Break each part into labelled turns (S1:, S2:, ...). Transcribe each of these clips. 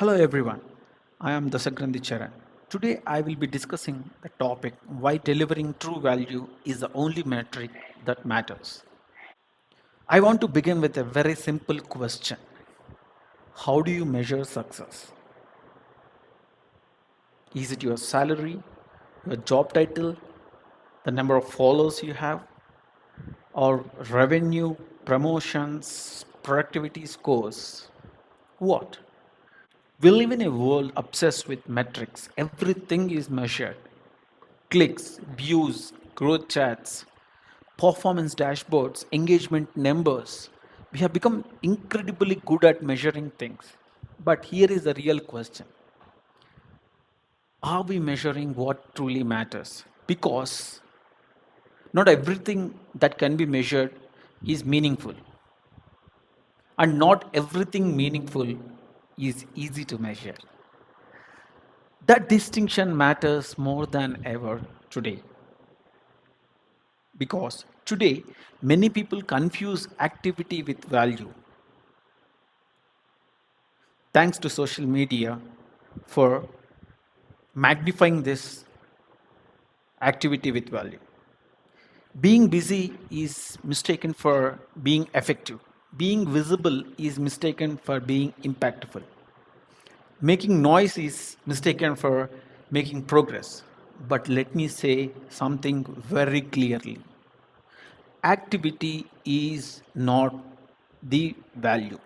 S1: Hello everyone, I am Dasagrandhi Charan. Today I will be discussing the topic why delivering true value is the only metric that matters. I want to begin with a very simple question. How do you measure success? Is it your salary, your job title, the number of followers you have, or revenue, promotions, productivity scores? What? We live in a world obsessed with metrics. Everything is measured. Clicks, views, growth chats, performance dashboards, engagement numbers. We have become incredibly good at measuring things. But here is the real question. Are we measuring what truly matters? Because not everything that can be measured is meaningful. And not everything meaningful is easy to measure. That distinction matters more than ever today. Because today, many people confuse activity with value. Thanks to social media for magnifying this activity with value. Being busy is mistaken for being effective. Being visible is mistaken for being impactful. Making noise is mistaken for making progress. But let me say something very clearly. Activity is not the value.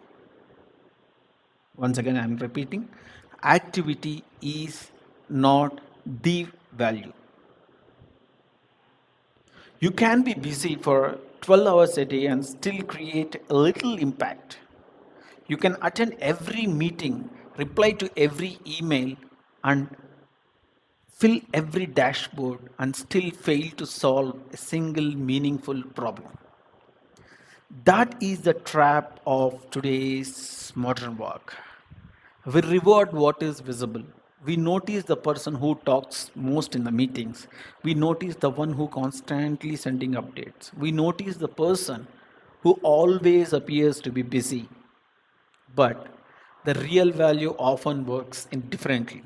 S1: Once again, I am repeating, activity is not the value. You can be busy for 12 hours a day and still create a little impact. You can attend every meeting, reply to every email, and fill every dashboard and still fail to solve a single meaningful problem. That is the trap of today's modern work. We reward what is visible. We notice the person who talks most in the meetings. We notice the one who constantly sending updates. We notice the person who always appears to be busy. But the real value often works in differently.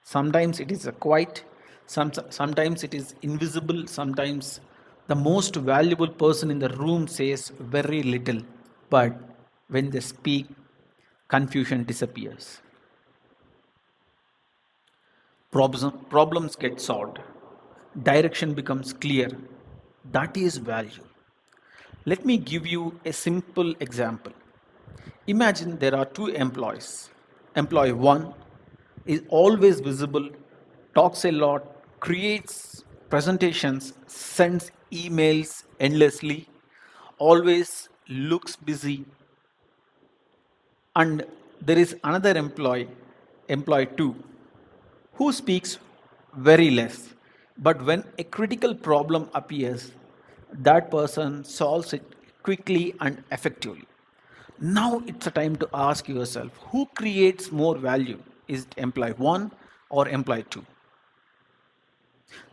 S1: Sometimes it is a quiet, sometimes it is invisible, sometimes the most valuable person in the room says very little. But when they speak, confusion disappears. Problems get solved. Direction becomes clear. That is value. Let me give you a simple example. Imagine there are two employees. Employee 1 is always visible, talks a lot, creates presentations, sends emails endlessly, always looks busy. And there is another employee 2, who speaks very less. But when a critical problem appears, that person solves it quickly and effectively. Now it's a time to ask yourself, who creates more value? Is it employee 1 or employee 2?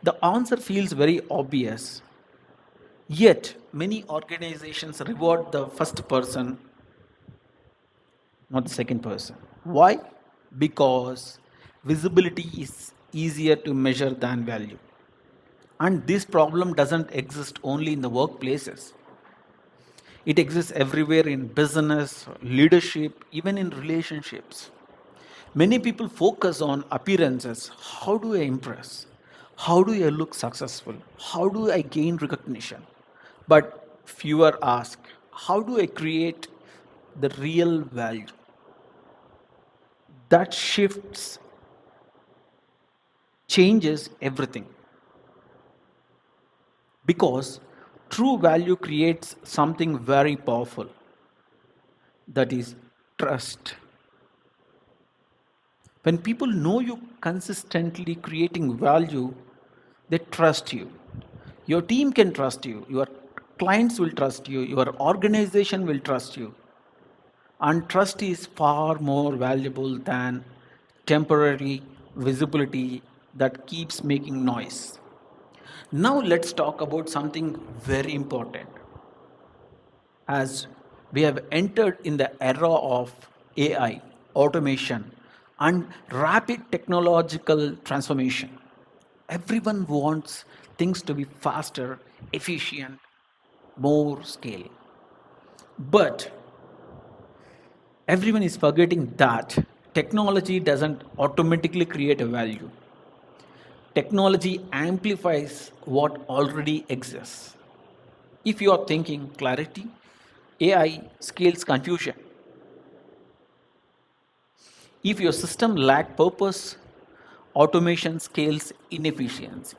S1: The answer feels very obvious. Yet, many organizations reward the first person, not the second person. Why? Because visibility is easier to measure than value. And this problem doesn't exist only in the workplaces. It exists everywhere in business, leadership, even in relationships. Many people focus on appearances. How do I impress? How do I look successful? How do I gain recognition? But fewer ask, how do I create the real value? That shifts, changes everything. Because true value creates something very powerful, that is trust. When people know you consistently creating value, they trust you. Your team can trust you, your clients will trust you, your organization will trust you. And trust is far more valuable than temporary visibility that keeps making noise. Now, let's talk about something very important. As we have entered in the era of AI, automation, and rapid technological transformation. Everyone wants things to be faster, efficient, more scale. But everyone is forgetting that technology doesn't automatically create a value. Technology amplifies what already exists. If you are thinking clarity, AI scales confusion. If your system lacks purpose, automation scales inefficiency.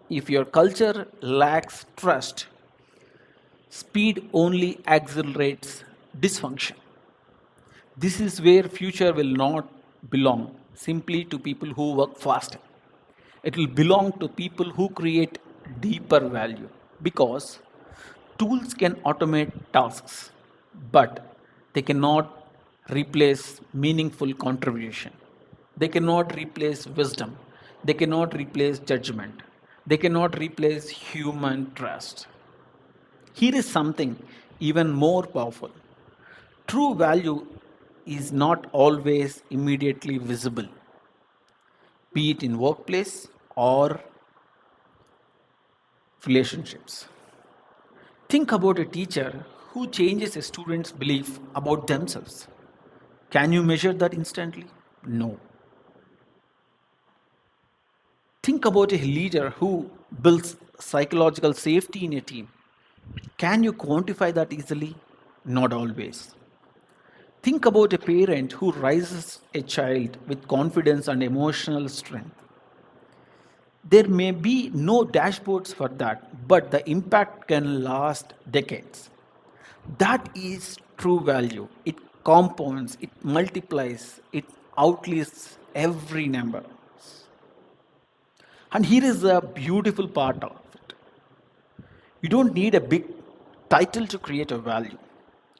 S1: If your culture lacks trust, speed only accelerates dysfunction. This is where future will not belong simply to people who work faster. It will belong to people who create deeper value because tools can automate tasks, but they cannot replace meaningful contribution. They cannot replace wisdom. They cannot replace judgment. They cannot replace human trust. Here is something even more powerful. True value is not always immediately visible, be it in workplace or relationships. Think about a teacher who changes a student's belief about themselves. Can you measure that instantly? No. Think about a leader who builds psychological safety in a team. Can you quantify that easily? Not always. Think about a parent who raises a child with confidence and emotional strength. There may be no dashboards for that, but the impact can last decades. That is true value. It compounds, it multiplies, it outlives every number. And here is a beautiful part of it. You don't need a big title to create a value.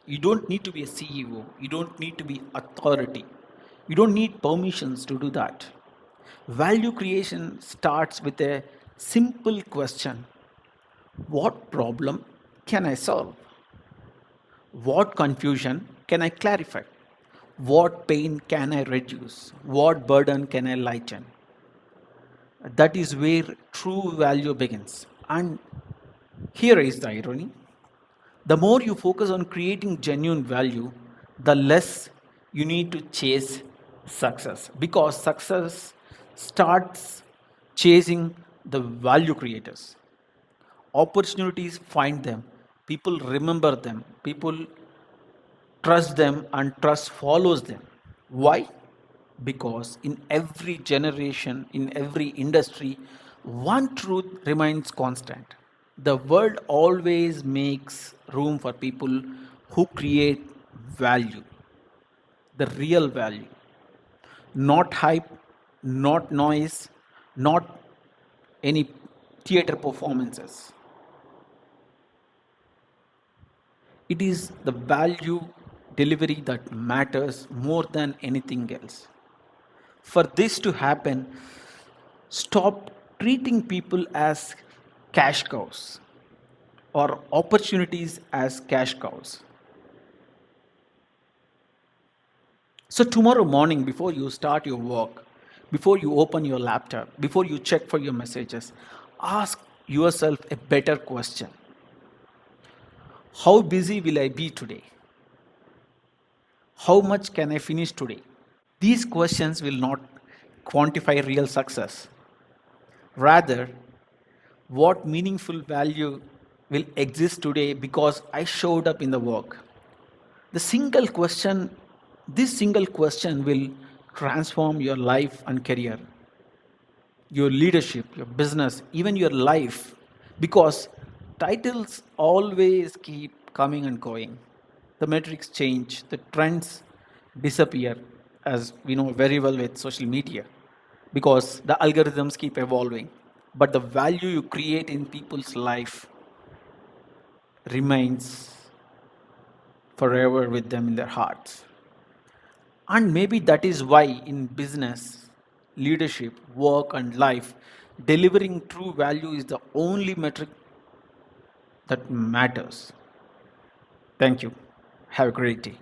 S1: You don't need to be a CEO. You don't need to be authority. You don't need permissions to do that. Value creation starts with a simple question: what problem can I solve? What confusion can I clarify? What pain can I reduce? What burden can I lighten? That is where true value begins. And here is the irony: the more you focus on creating genuine value, the less you need to chase success because success starts chasing the value creators. Opportunities find them, people remember them, people trust them, and trust follows them. Why? Because in every generation, in every industry, one truth remains constant. The world always makes room for people who create value, the real value, not hype, not noise, not any theater performances. It is the value delivery that matters more than anything else. For this to happen, stop treating people as cash cows or opportunities as cash cows. So, tomorrow morning, before you start your work, before you open your laptop, before you check for your messages, ask yourself a better question: how busy will I be today? How much can I finish today? These questions will not quantify real success. Rather, what meaningful value will exist today because I showed up in the work? The single question, this single question will transform your life and career, your leadership, your business, even your life. Because titles always keep coming and going. The metrics change, the trends disappear, as we know very well with social media, because the algorithms keep evolving. But the value you create in people's life remains forever with them in their hearts. And maybe that is why in business, leadership, work, and life, delivering true value is the only metric that matters. Thank you. Have a great day.